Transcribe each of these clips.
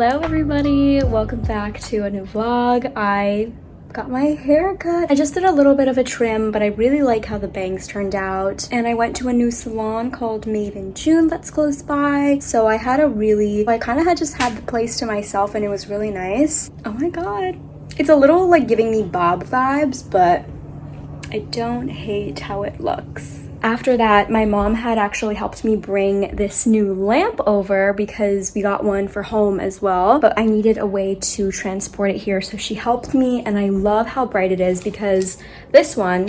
Hello everybody, welcome back to a new vlog. I got my hair cut. I just did a little bit of a trim, but I really like how the bangs turned out. And I went to a new salon called Made in June that's close by. So I kind of had just had the place to myself and it was really nice. Oh my god. It's a little like giving me bob vibes, but I don't hate how it looks. After that, my mom had actually helped me bring this new lamp over because we got one for home as well, but I needed a way to transport it here, so she helped me, and I love how bright it is because this one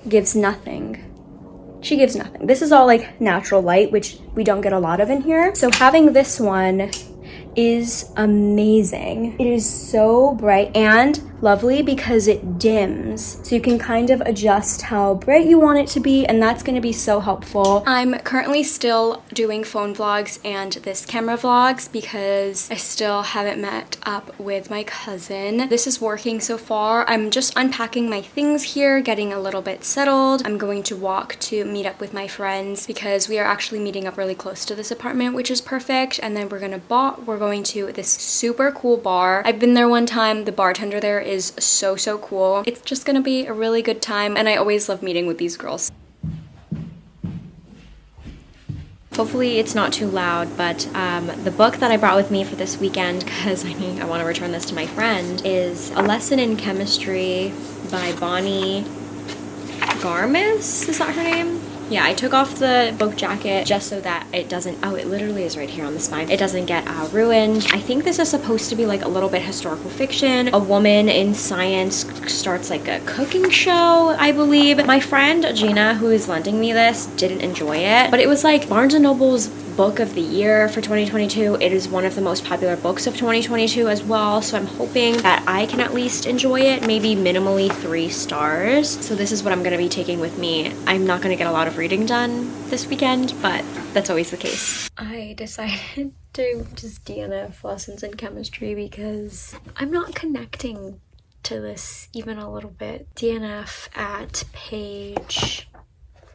gives nothing. She gives nothing. This is all like natural light, which we don't get a lot of in here. So having this one is amazing. It is so bright and lovely because it dims, so you can kind of adjust how bright you want it to be, and that's going to be so helpful. I'm currently still doing phone vlogs and this camera vlogs because I still haven't met up with my cousin. This is working so far. I'm just unpacking my things here, getting a little bit settled. I'm going to walk to meet up with my friends because we are actually meeting up really close to this apartment, which is perfect. And then we're going to this super cool bar. I've been there one time. The bartender there is so cool. It's just gonna be a really good time, and I always love meeting with these girls. Hopefully it's not too loud, but the book that I brought with me for this weekend, because I want to return this to my friend, is A Lesson in Chemistry by Bonnie Garmis. Is that her name? Yeah, I took off the book jacket just so that it doesn't, oh, it literally is right here on the spine. It doesn't get ruined. I think this is supposed to be like a little bit historical fiction. A woman in science starts like a cooking show, I believe. My friend Gina, who is lending me this, didn't enjoy it, but it was like Barnes & Noble's book of the year for 2022. It is one of the most popular books of 2022 as well, so I'm hoping that I can at least enjoy it, maybe minimally 3 stars. So this is what I'm going to be taking with me. I'm not going to get a lot of reading done this weekend, but that's always the case. I decided to just DNF lessons in chemistry because I'm not connecting to this even a little bit. DNF at page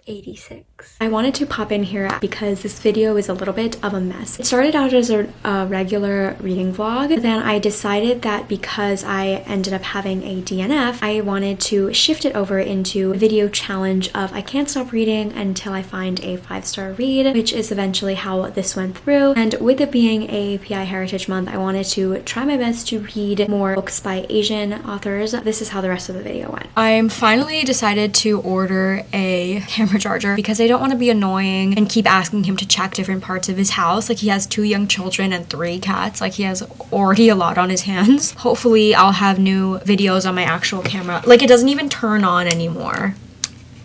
86. I wanted to pop in here because this video is a little bit of a mess. It started out as a regular reading vlog, then I decided that because I ended up having a DNF, I wanted to shift it over into a video challenge of I can't stop reading until I find a 5-star read, which is eventually how this went through. And with it being a PI Heritage Month, I wanted to try my best to read more books by Asian authors. This is how the rest of the video went. I'm finally decided to order a camera charger because I don't want to be annoying and keep asking him to check different parts of his house. Like, he has 2 young children and 3 cats. Like, he has already a lot on his hands. Hopefully I'll have new videos on my actual camera. Like, it doesn't even turn on anymore.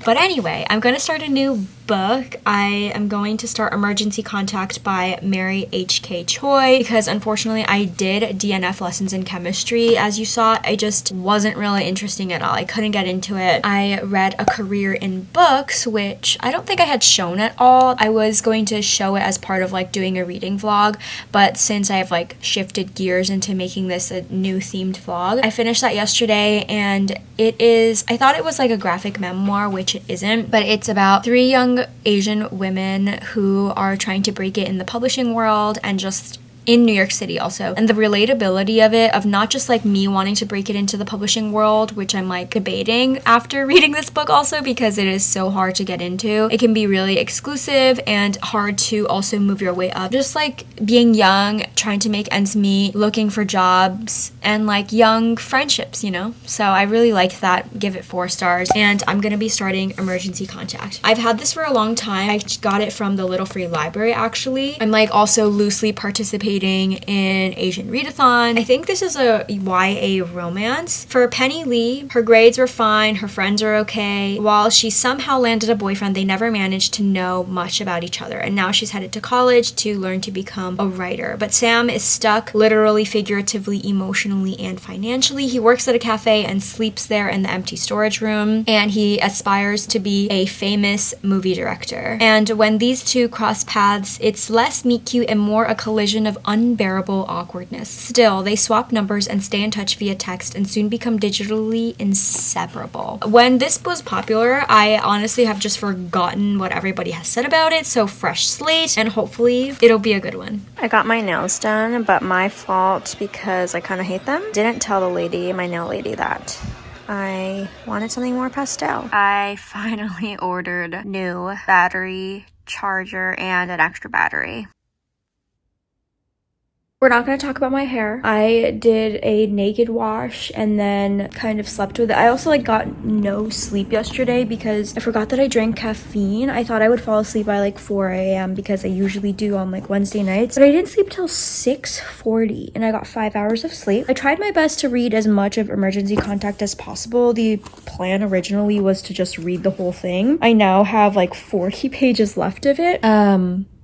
But anyway, I'm going to start a new book. I am going to start Emergency Contact by Mary H.K. Choi because unfortunately I did DNF lessons in chemistry. As you saw, I just wasn't really interesting at all. I couldn't get into it. I read A Career in Books, which I don't think I had shown at all. I was going to show it as part of like doing a reading vlog, but since I have like shifted gears into making this a new themed vlog, I finished that yesterday, and I thought it was like a graphic memoir, which it isn't, but it's about 3 young Asian women who are trying to break it in the publishing world and just in New York City also. And the relatability of it, of not just like me wanting to break it into the publishing world, which I'm like debating after reading this book also because it is so hard to get into. It can be really exclusive and hard to also move your way up. Just like being young, trying to make ends meet, looking for jobs, and like young friendships, you know? So I really liked that. Give it 4 stars. And I'm gonna be starting Emergency Contact. I've had this for a long time. I got it from the Little Free Library actually. I'm like also loosely participating in Asian Readathon. I think this is a YA romance. For Penny Lee, her grades were fine, her friends are okay. While she somehow landed a boyfriend, they never managed to know much about each other, and now she's headed to college to learn to become a writer. But Sam is stuck literally, figuratively, emotionally, and financially. He works at a cafe and sleeps there in the empty storage room, and he aspires to be a famous movie director. And when these two cross paths, it's less meet cute and more a collision of unbearable awkwardness. Still, they swap numbers and stay in touch via text and soon become digitally inseparable. When this was popular, I honestly have just forgotten what everybody has said about it, so fresh slate, and hopefully it'll be a good one. I got my nails done, but my fault because I kind of hate them. Didn't tell my nail lady that I wanted something more pastel. I finally ordered new battery, charger, and an extra battery. We're not going to talk about my hair. I did a naked wash and then kind of slept with it. I also got no sleep yesterday because I forgot that I drank caffeine. I thought I would fall asleep by 4 a.m. because I usually do on Wednesday nights, but I didn't sleep till 6:40 and I got 5 hours of sleep. I tried my best to read as much of Emergency Contact as possible. The plan originally was to just read the whole thing. I now have 40 pages left of it.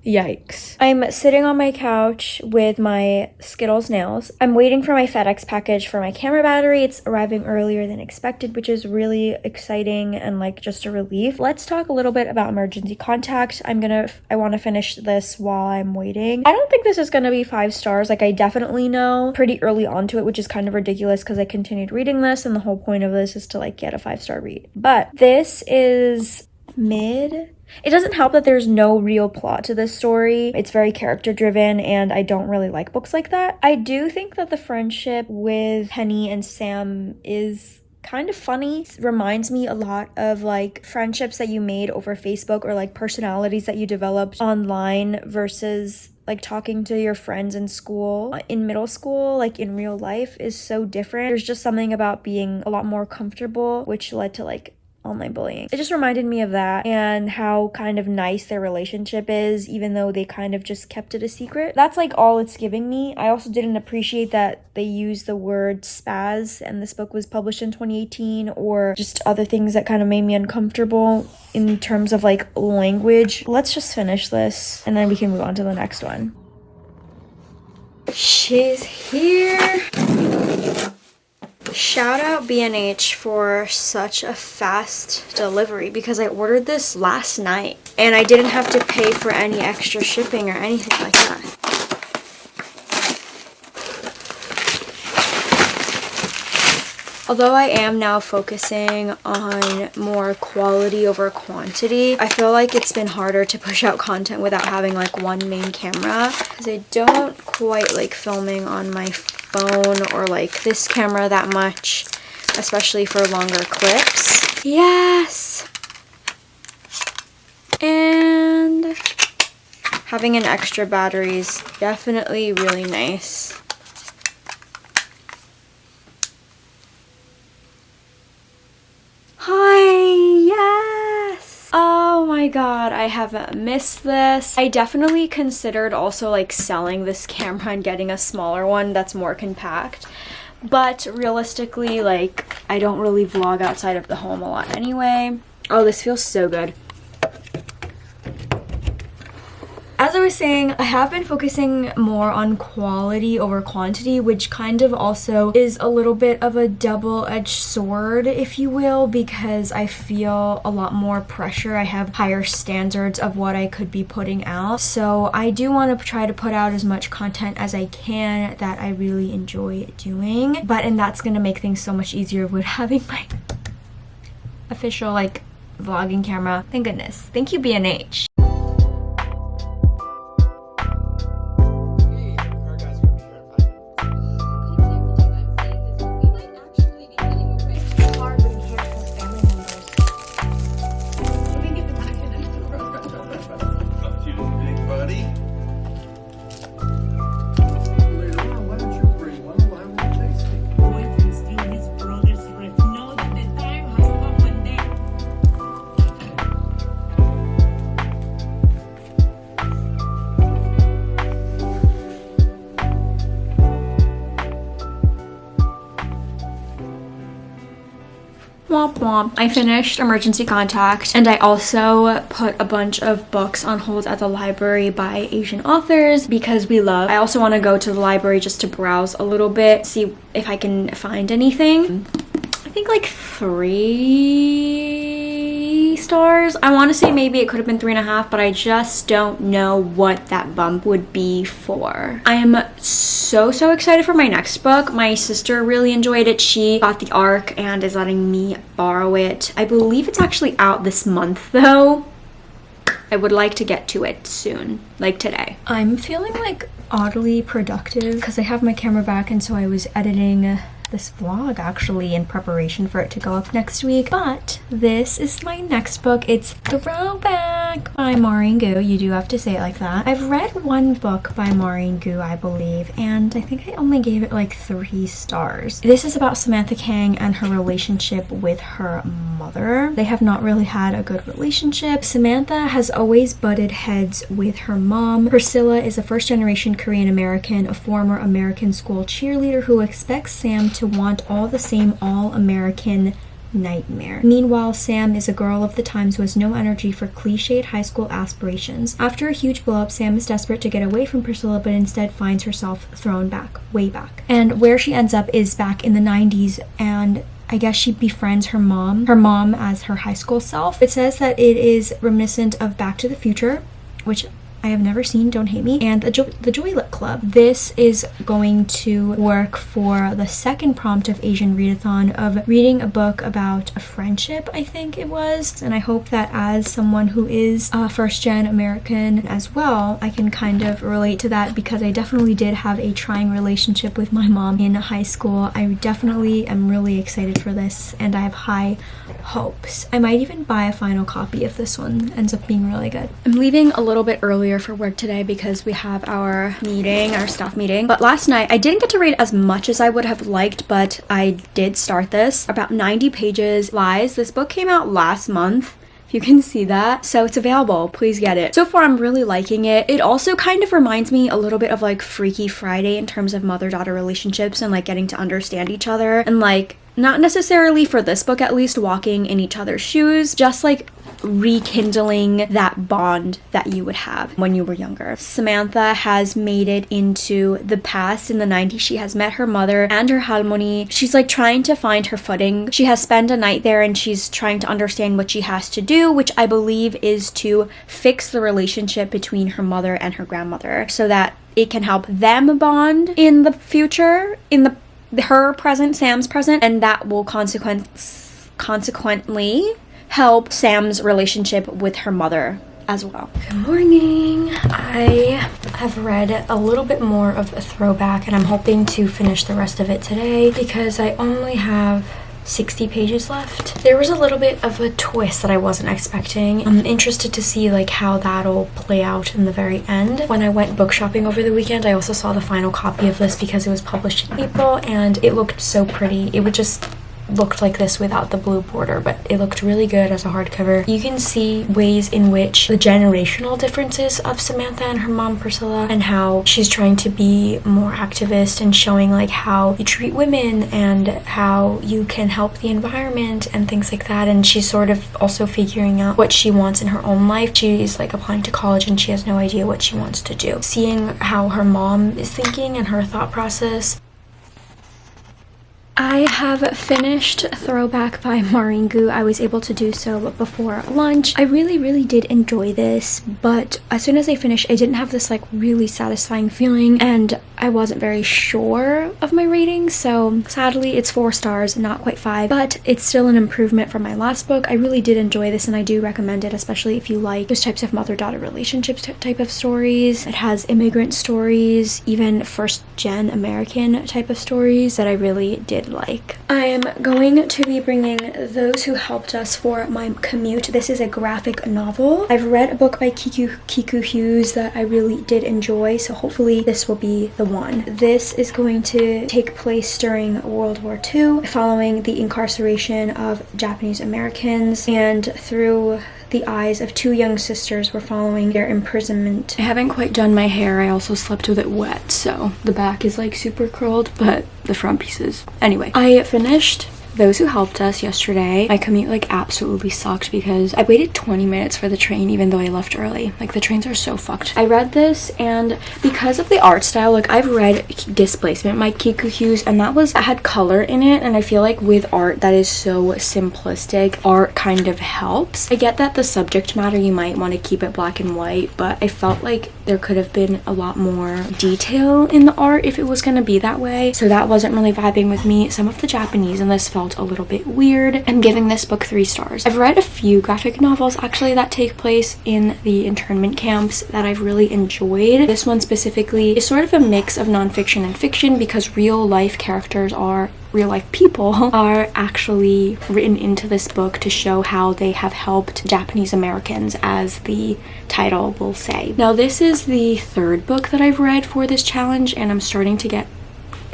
Yikes. I'm sitting on my couch with my Skittles nails. I'm waiting for my FedEx package for my camera battery. It's arriving earlier than expected, which is really exciting and just a relief. Let's talk a little bit about Emergency Contact. I want to finish this while I'm waiting. I don't think this is gonna be 5 stars. I definitely know pretty early onto it, which is kind of ridiculous because I continued reading this and the whole point of this is to get a 5-star read. But this is mid. It doesn't help that there's no real plot to this story. It's very character driven and I don't really like books like that. I do think that the friendship with Penny and Sam is kind of funny. It reminds me a lot of friendships that you made over Facebook or personalities that you developed online versus talking to your friends in school. In middle school, in real life is so different. There's just something about being a lot more comfortable, which led to online bullying. It just reminded me of that and how kind of nice their relationship is, even though they kind of just kept it a secret. That's all it's giving me. I also didn't appreciate that they used the word spaz and this book was published in 2018, or just other things that kind of made me uncomfortable in terms of language. Let's just finish this and then we can move on to the next one. She's here. Shout out B&H for such a fast delivery because I ordered this last night and I didn't have to pay for any extra shipping or anything like that. Although I am now focusing on more quality over quantity, I feel it's been harder to push out content without having one main camera because I don't quite like filming on my phone or this camera that much, especially for longer clips. Yes! And having an extra battery is definitely really nice. Hi, yes! Oh my god, I have missed this. I definitely considered also selling this camera and getting a smaller one that's more compact. But realistically, I don't really vlog outside of the home a lot anyway. Oh, this feels so good. As I was saying, I have been focusing more on quality over quantity, which kind of also is a little bit of a double-edged sword, if you will, because I feel a lot more pressure. I have higher standards of what I could be putting out. So I do want to try to put out as much content as I can that I really enjoy doing. And that's going to make things so much easier with having my official vlogging camera. Thank goodness. Thank you, B&H. Womp womp. I finished Emergency Contact and I also put a bunch of books on hold at the library by Asian authors because I also want to go to the library just to browse a little bit, see if I can find anything. I think 3 stars. I want to say maybe it could have been 3.5, but I just don't know what that bump would be for. I am so excited for my next book. My sister really enjoyed it. She got the ARC and is letting me borrow it. I believe it's actually out this month though. I would like to get to it soon, like today. I'm feeling like oddly productive because I have my camera back, and so I was editing this vlog actually in preparation for it to go up next week. But this is my next book. It's Throwback by Maureen Gu. You do have to say it like that. I've read one book by Maureen Gu, I believe, and I think I only gave it like 3 stars. This is about Samantha Kang and her relationship with her mother. They have not really had a good relationship. Samantha has always butted heads with her mom. Priscilla is a first-generation Korean American, a former American school cheerleader who expects Sam to want all the same all-American nightmare. Meanwhile, Sam is a girl of the times who has no energy for cliched high school aspirations. After a huge blow-up, Sam is desperate to get away from Priscilla, but instead finds herself thrown back, way back. And where she ends up is back in the 90s, and I guess she befriends her mom as her high school self. It says that it is reminiscent of Back to the Future, which I have never seen, don't hate me, and the Joylet Club. This is going to work for the second prompt of Asian Readathon of reading a book about a friendship, I think it was, and I hope that as someone who is a first-gen American as well, I can kind of relate to that, because I definitely did have a trying relationship with my mom in high school. I definitely am really excited for this, and I have high hopes. I might even buy a final copy if this one ends up being really good. I'm leaving a little bit earlier for work today because we have our meeting, our staff meeting. But last night I didn't get to read as much as I would have liked, but I did start this. About 90 pages. Lies. This book came out last month, if you can see that, so it's available. Please get it. So far I'm really liking it. It also kind of reminds me a little bit of like Freaky Friday in terms of mother-daughter relationships and like getting to understand each other, and like not necessarily for this book at least walking in each other's shoes, just like rekindling that bond that you would have when you were younger. Samantha has made it into the past. In the 90s, she has met her mother and her halmoni. She's like trying to find her footing. She has spent a night there and she's trying to understand what she has to do, which I believe is to fix the relationship between her mother and her grandmother so that it can help them bond in the future, in her present, Sam's present, and that will consequently help Sam's relationship with her mother as well. Good morning. I have read a little bit more of a Throwback, and I'm hoping to finish the rest of it today because I only have 60 pages left. There was a little bit of a twist that I wasn't expecting. I'm interested to see like how that'll play out in the very end. When I went book shopping over the weekend, I also saw the final copy of this because it was published in April and it looked so pretty. It would just looked like this without the blue border, but it looked really good as a hardcover. You can see ways in which the generational differences of Samantha and her mom Priscilla, and how she's trying to be more activist and showing like how you treat women and how you can help the environment and things like that. And she's sort of also figuring out what she wants in her own life. She's like applying to college and she has no idea what she wants to do. Seeing how her mom is thinking and her thought process. I have finished Throwback by Maureen Gu. I was able to do so before lunch. I really did enjoy this, but as soon as I finished, I didn't have this like really satisfying feeling, and I wasn't very sure of my rating, so sadly it's 4 stars, not quite 5, but it's still an improvement from my last book. I really did enjoy this and I do recommend it, especially if you like those types of mother-daughter relationships type of stories. It has immigrant stories, even first-gen American type of stories that I really did like. I am going to be bringing Those Who Helped Us for my commute. This is a graphic novel. I've read a book by Kiku Hughes that I really did enjoy, so hopefully this will be the one. This is going to take place during World War II, following the incarceration of Japanese Americans, and through the eyes of 2 young sisters were following their imprisonment. I haven't quite done my hair. I also slept with it wet, so the back is like super curled, but the front pieces. Anyway, I finished those who helped us yesterday. My commute like absolutely sucked because I waited 20 minutes for the train even though I left early. Like the trains are so fucked. I read this, and because of the art style, like I've read Displacement by Kiku Hughes, and that had color in it, and I feel like with art that is so simplistic, art kind of helps. I get that the subject matter, you might want to keep it black and white, but I felt like there could have been a lot more detail in the art if it was going to be that way, so that wasn't really vibing with me. Some of the Japanese in this felt a little bit weird. I'm giving this book 3 stars. I've read a few graphic novels actually that take place in the internment camps that I've really enjoyed. This one specifically is sort of a mix of nonfiction and fiction because real life people are actually written into this book to show how they have helped Japanese Americans, as the title will say. Now, this is the 3rd book that I've read for this challenge, and I'm starting to get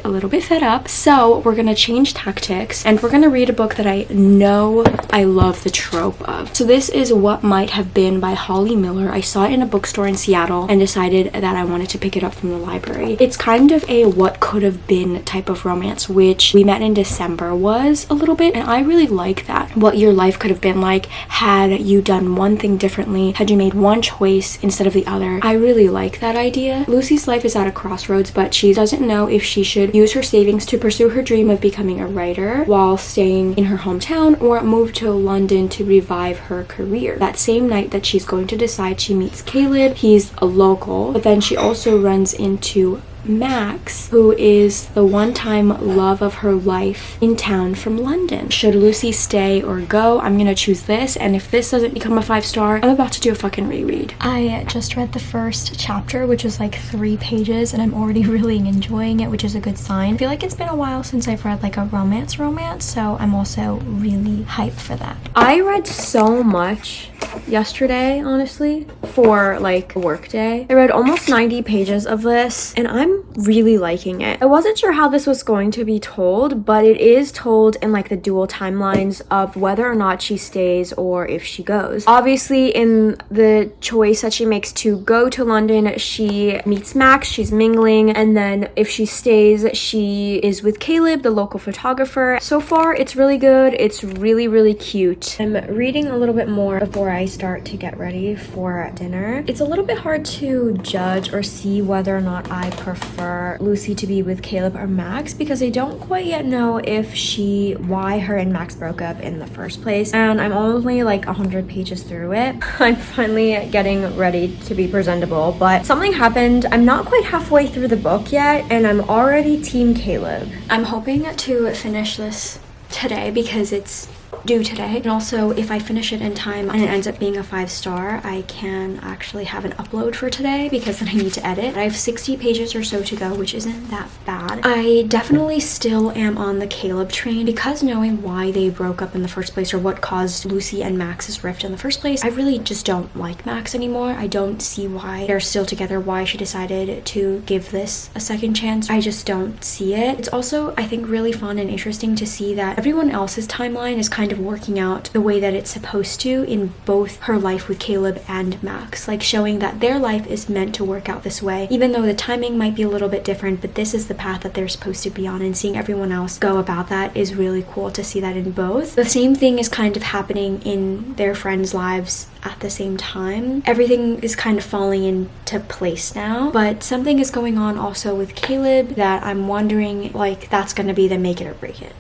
a little bit fed up, so we're gonna change tactics and we're gonna read a book that I know I love the trope of. So this is What Might Have Been by Holly Miller. I saw it in a bookstore in Seattle and decided that I wanted to pick it up from the library. It's kind of a what could have been type of romance, which We Met in December was a little bit, and I really like that. What your life could have been like had you done one thing differently, had you made one choice instead of the other. I really like that idea. Lucy's life is at a crossroads, but she doesn't know if she should use her savings to pursue her dream of becoming a writer while staying in her hometown, or move to London to revive her career. That same night that she's going to decide, she meets Caleb. He's a local, but then she also runs into Max, who is the one-time love of her life in town from London. Should Lucy stay or go? I'm gonna choose this, and if this doesn't become a 5-star, I'm about to do a fucking reread. I just read the first chapter, which is like 3 pages, and I'm already really enjoying it, which is a good sign. I feel like it's been a while since I've read like a romance, so I'm also really hyped for that. I read so much yesterday, honestly, for like a work day. I read almost 90 pages of this, and I'm really liking it. I wasn't sure how this was going to be told, but it is told in like the dual timelines of whether or not she stays or if she goes. Obviously, in the choice that she makes to go to London, she meets Max, she's mingling, and then if she stays, she is with Caleb, the local photographer. So far, it's really good. It's really, really cute. I'm reading a little bit more before I start to get ready for dinner. It's a little bit hard to judge or see whether or not I prefer Lucy to be with Caleb or Max, because I don't quite yet know why her and Max broke up in the first place, and I'm only like 100 pages through it. I'm finally getting ready to be presentable, but something happened. I'm not quite halfway through the book yet, and I'm already team Caleb. I'm hoping to finish this today because it's due today, and also if I finish it in time and it ends up being a 5-star, I can actually have an upload for today, because then I need to edit. I have 60 pages or so to go, which isn't that bad. I definitely still am on the Caleb train, because knowing why they broke up in the first place, or what caused Lucy and Max's rift in the first place, I really just don't like Max anymore. I don't see why they're still together, why she decided to give this a second chance. I just don't see it. It's also, I think, really fun and interesting to see that everyone else's timeline is kind of working out the way that it's supposed to in both her life with Caleb and Max, like showing that their life is meant to work out this way, even though the timing might be a little bit different, but this is the path that they're supposed to be on, and seeing everyone else go about that is really cool to see that in both. The same thing is kind of happening in their friends' lives at the same time. Everything is kind of falling into place now, but something is going on also with Caleb that I'm wondering, like, that's gonna be the make it or break it.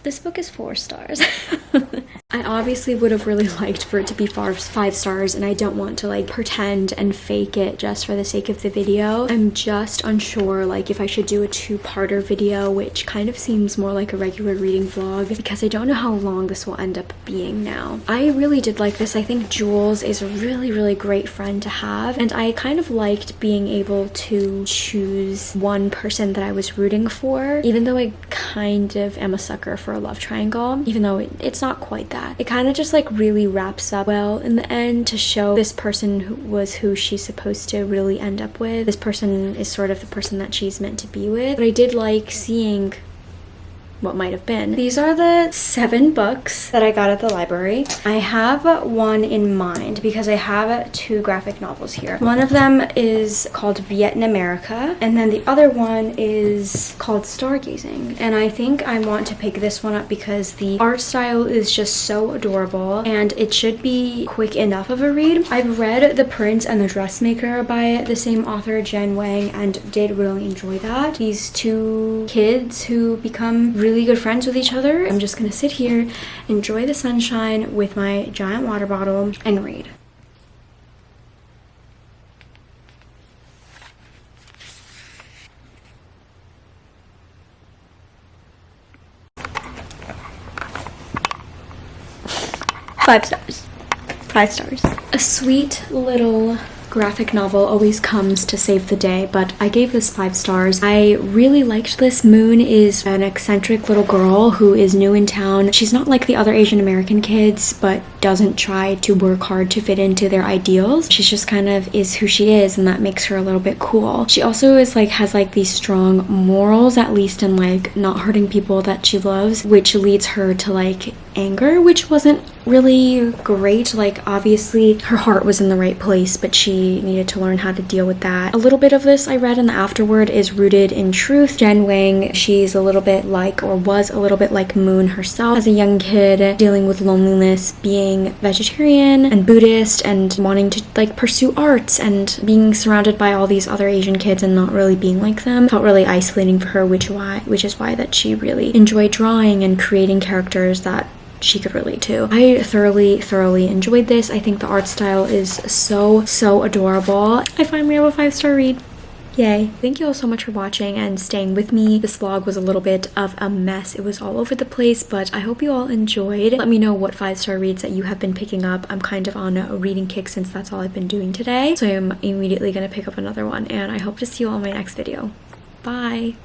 This book is 4 stars. I obviously would have really liked for it to be 5 stars, and I don't want to like pretend and fake it just for the sake of the video. I'm just unsure like if I should do a 2-parter video, which kind of seems more like a regular reading vlog, because I don't know how long this will end up being now. I really did like this. I think Jules is a really, really great friend to have, and I kind of liked being able to choose one person that I was rooting for, even though I kind of am a sucker for a love triangle, even though it's not quite that. It kind of just like really wraps up well in the end to show this person who she's supposed to really end up with. This person is sort of the person that she's meant to be with. But I did like seeing what might have been. These are the 7 books that I got at the library. I have one in mind because I have 2 graphic novels here. One of them is called Vietnamerica, and then the other one is called Stargazing. And I think I want to pick this one up because the art style is just so adorable, and it should be quick enough of a read. I've read The Prince and the Dressmaker by the same author, Jen Wang, and did really enjoy that. These 2 kids who become really good friends with each other. I'm just gonna sit here, enjoy the sunshine with my giant water bottle, and read. Five stars. 5 stars. A sweet little graphic novel always comes to save the day, but I gave this 5 stars. I really liked this. Moon is an eccentric little girl who is new in town. She's not like the other Asian American kids, but doesn't try to work hard to fit into their ideals. She's just kind of is who she is, and that makes her a little bit cool. She also is like has like these strong morals, at least in like not hurting people that she loves, which leads her to like anger, which wasn't really great. Like obviously her heart was in the right place, but she needed to learn how to deal with that. A little bit of this I read in the afterword is rooted in truth. Jen Wang, she's a little bit like, or was a little bit like Moon herself as a young kid, dealing with loneliness, being vegetarian and Buddhist and wanting to like pursue arts and being surrounded by all these other Asian kids and not really being like them. Felt really isolating for her, which is why that she really enjoyed drawing and creating characters that she could relate to. I thoroughly enjoyed this. I think the art style is so adorable. I finally have a 5-star read. Yay. Thank you all so much for watching and staying with me. This vlog was a little bit of a mess. It was all over the place, but I hope you all enjoyed. Let me know what 5-star reads that you have been picking up. I'm kind of on a reading kick since that's all I've been doing today. So I'm immediately gonna pick up another one, and I hope to see you all in my next video. Bye.